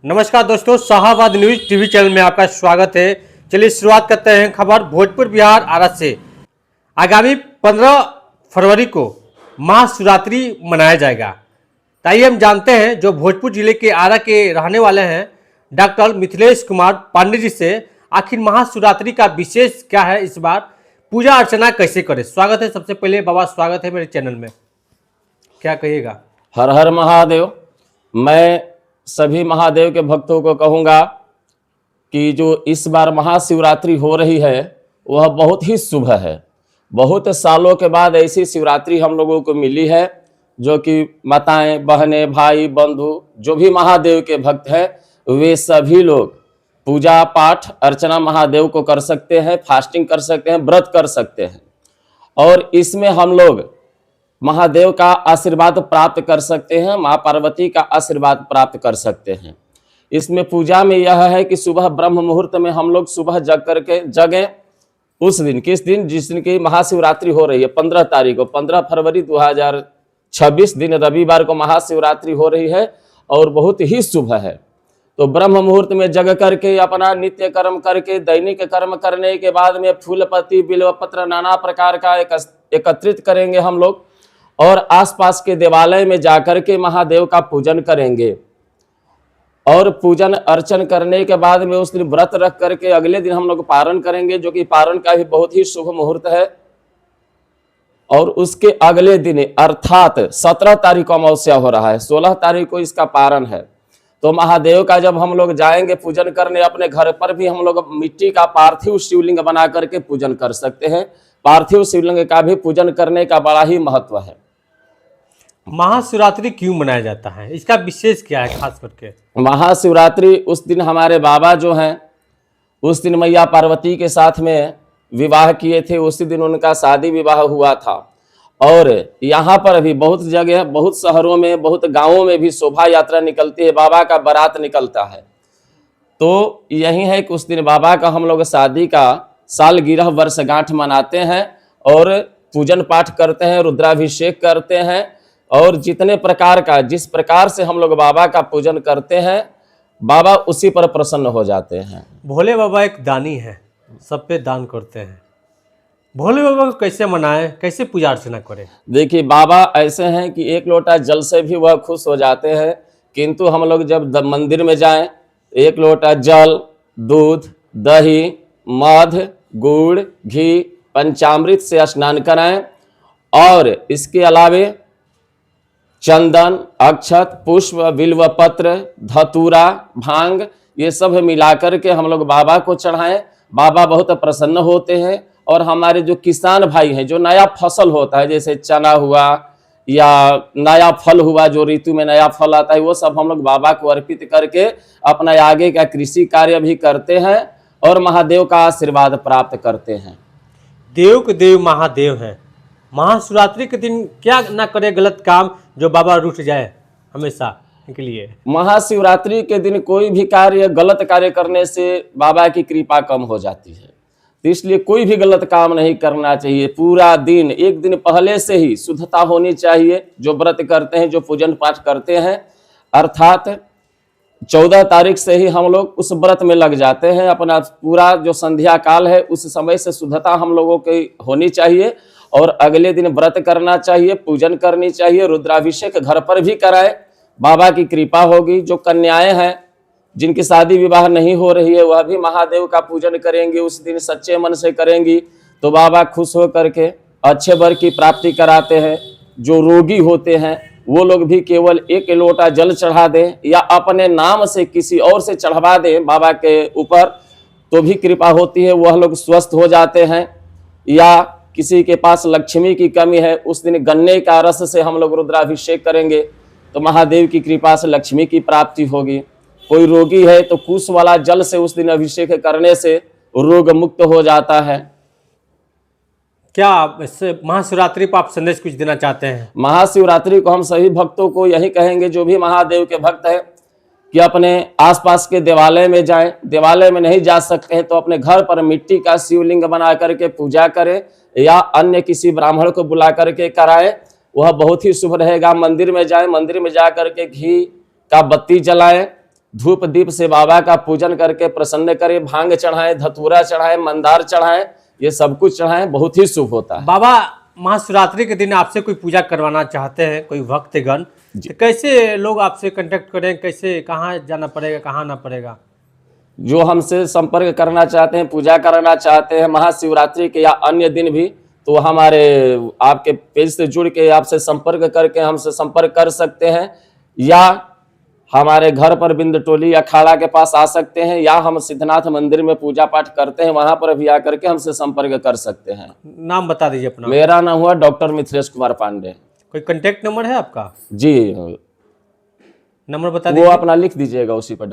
नमस्कार दोस्तों, Shahabad news TV channel में आपका स्वागत है। चलिए शुरुआत करते हैं खबर भोजपुर बिहार आरा से। आगामी 15 फरवरी को महाशिवरात्रि मनाया जाएगा। ताइए हम जानते हैं जो भोजपुर जिले के आरा के रहने वाले हैं डॉक्टर मिथिलेश कुमार पांडे जी से, आखिर महाशिवरात्रि का विशेष क्या है, इस बार पूजा अर्चना कैसे करें। स्वागत है सबसे पहले बाबा, स्वागत है मेरे चैनल में। क्या कहिएगा? हर हर महादेव। मैं सभी महादेव के भक्तों को कहूँगा कि जो इस बार महाशिवरात्रि हो रही है वह बहुत ही शुभ है। बहुत सालों के बाद ऐसी शिवरात्रि हम लोगों को मिली है जो कि माताएं, बहनें, भाई, बंधु जो भी महादेव के भक्त हैं वे सभी लोग पूजा पाठ अर्चना महादेव को कर सकते हैं, फास्टिंग कर सकते हैं, व्रत कर सकते हैं और इसमें हम लोग महादेव का आशीर्वाद प्राप्त कर सकते हैं, माँ पार्वती का आशीर्वाद प्राप्त कर सकते हैं। इसमें पूजा में यह है कि सुबह ब्रह्म मुहूर्त में हम लोग सुबह जगें उस दिन, किस दिन, जिस दिन की महाशिवरात्रि हो रही है 15 तारीख को, 15 फरवरी 2026 दिन रविवार को महाशिवरात्रि हो रही है और बहुत ही शुभ है। तो ब्रह्म मुहूर्त में जग करके अपना नित्य कर्म करके दैनिक कर्म करने के बाद में फूल पत्ती बिल्वपत्र नाना प्रकार का एकत्रित करेंगे हम लोग और आसपास के देवालय में जाकर के महादेव का पूजन करेंगे और पूजन अर्चन करने के बाद में उस दिन व्रत रख करके अगले दिन हम लोग पारण करेंगे, जो कि पारण का भी बहुत ही शुभ मुहूर्त है। और उसके अगले दिन अर्थात 17 तारीख को अमावस्या हो रहा है, 16 तारीख को इसका पारण है। तो महादेव का जब हम लोग जाएंगे पूजन करने, अपने घर पर भी हम लोग मिट्टी का पार्थिव शिवलिंग बना करके पूजन कर सकते हैं। पार्थिव शिवलिंग का भी पूजन करने का बड़ा ही महत्व है। महाशिवरात्रि क्यों मनाया जाता है, इसका विशेष क्या है खास करके? महाशिवरात्रि उस दिन हमारे बाबा जो हैं उस दिन मैया पार्वती के साथ में विवाह किए थे, उसी दिन उनका शादी विवाह हुआ था। और यहाँ पर भी बहुत जगह, बहुत शहरों में, बहुत गांवों में भी शोभा यात्रा निकलती है, बाबा का बारात निकलता है। तो यही है कि उस दिन बाबा का हम लोग शादी का सालगिरह वर्षगांठ मनाते हैं और पूजन पाठ करते हैं, रुद्राभिषेक करते हैं और जितने प्रकार का, जिस प्रकार से हम लोग बाबा का पूजन करते हैं बाबा उसी पर प्रसन्न हो जाते हैं। भोले बाबा एक दानी है, सब पे दान करते हैं। भोले बाबा को कैसे मनाएं, कैसे पूजा अर्चना करें? देखिए, बाबा ऐसे हैं कि एक लोटा जल से भी वह खुश हो जाते हैं, किंतु हम लोग जब मंदिर में जाएं एक लोटा जल, दूध, दही, मध, गुड़, घी, पंचामृत से स्नान कराएं और इसके अलावे चंदन, अक्षत, पुष्प, बिल्व पत्र, धतूरा, भांग ये सब मिलाकर के हम लोग बाबा को चढ़ाएं। बाबा बहुत प्रसन्न होते हैं और हमारे जो किसान भाई हैं, जो नया फसल होता है जैसे चना हुआ या नया फल हुआ, जो ऋतु में नया फल आता है, वो सब हम लोग बाबा को अर्पित करके अपना आगे का कृषि कार्य भी करते हैं और महादेव का आशीर्वाद प्राप्त करते हैं। देव के देव महादेव हैं। महाशिवरात्रि के दिन क्या ना करे गलत काम जो बाबा रूठ जाए हमेशा के लिए? महाशिवरात्रि के दिन कोई भी कार्य, गलत कार्य करने से बाबा की कृपा कम हो जाती है, तो इसलिए कोई भी गलत काम नहीं करना चाहिए। पूरा दिन, एक दिन पहले से ही शुद्धता होनी चाहिए। जो व्रत करते हैं, जो पूजन पाठ करते हैं, अर्थात 14 तारीख से ही हम लोग उस व्रत में लग जाते हैं। अपना पूरा जो संध्या काल है उस समय से शुद्धता हम लोगों की होनी चाहिए और अगले दिन व्रत करना चाहिए, पूजन करनी चाहिए, रुद्राभिषेक घर पर भी कराए, बाबा की कृपा होगी। जो कन्याएं हैं जिनकी शादी विवाह नहीं हो रही है वह भी महादेव का पूजन करेंगी, उस दिन सच्चे मन से करेंगी तो बाबा खुश हो करके अच्छे वर की प्राप्ति कराते हैं। जो रोगी होते हैं वो लोग भी केवल एक लोटा जल चढ़ा दें या अपने नाम से किसी और से चढ़वा दें बाबा के ऊपर तो भी कृपा होती है, वह लोग स्वस्थ हो जाते हैं। या किसी के पास लक्ष्मी की कमी है, उस दिन गन्ने का रस से हम लोग रुद्राभिषेक करेंगे तो महादेव की कृपा से लक्ष्मी की प्राप्ति होगी। कोई रोगी है तो कुश वाला जल से उस दिन अभिषेक करने से रोग मुक्त हो जाता है। क्या इससे महाशिवरात्रि पर आप संदेश कुछ देना चाहते हैं? महाशिवरात्रि को हम सभी भक्तों को यही कहेंगे, जो भी महादेव के भक्त हैं, कि अपने आसपास के देवालय में जाएं। देवालय में नहीं जा सकते हैं तो अपने घर पर मिट्टी का शिवलिंग बना करके पूजा करें या अन्य किसी ब्राह्मण को बुला करके कराएं, वह बहुत ही शुभ रहेगा। मंदिर में जाएं, मंदिर में जा करके घी का बत्ती जलाएं धूप दीप से बाबा का पूजन करके प्रसन्न करें, भांग चढ़ाएं, धतूरा चढ़ाएं, मंदार चढ़ाएं, ये सब कुछ चढ़ाएं, बहुत ही शुभ होता है। बाबा महाशिवरात्रि के दिन आपसे कोई पूजा करवाना चाहते हैं कोई भक्तगण, तो कैसे लोग आपसे कांटेक्ट करें, कैसे कहाँ जाना पड़ेगा, कहाँ आना पड़ेगा? जो हमसे संपर्क करना चाहते हैं, पूजा कराना चाहते हैं महाशिवरात्रि के या अन्य दिन भी, तो हमारे आपके पेज से जुड़ के आपसे संपर्क करके हमसे संपर्क कर सकते हैं, या हमारे घर पर बिंद टोली अखाड़ा के पास आ सकते हैं, या हम सिद्धनाथ मंदिर में पूजा पाठ करते हैं, वहां पर भी आकर के हमसे संपर्क कर सकते हैं। नाम बता दीजिए अपना। मेरा नाम हुआ डॉक्टर मिथिलेश कुमार पांडे। कोई कांटेक्ट नंबर है आपका? जी, नंबर बता वो दीजिए। अपना लिख दीजिएगा, उसी पर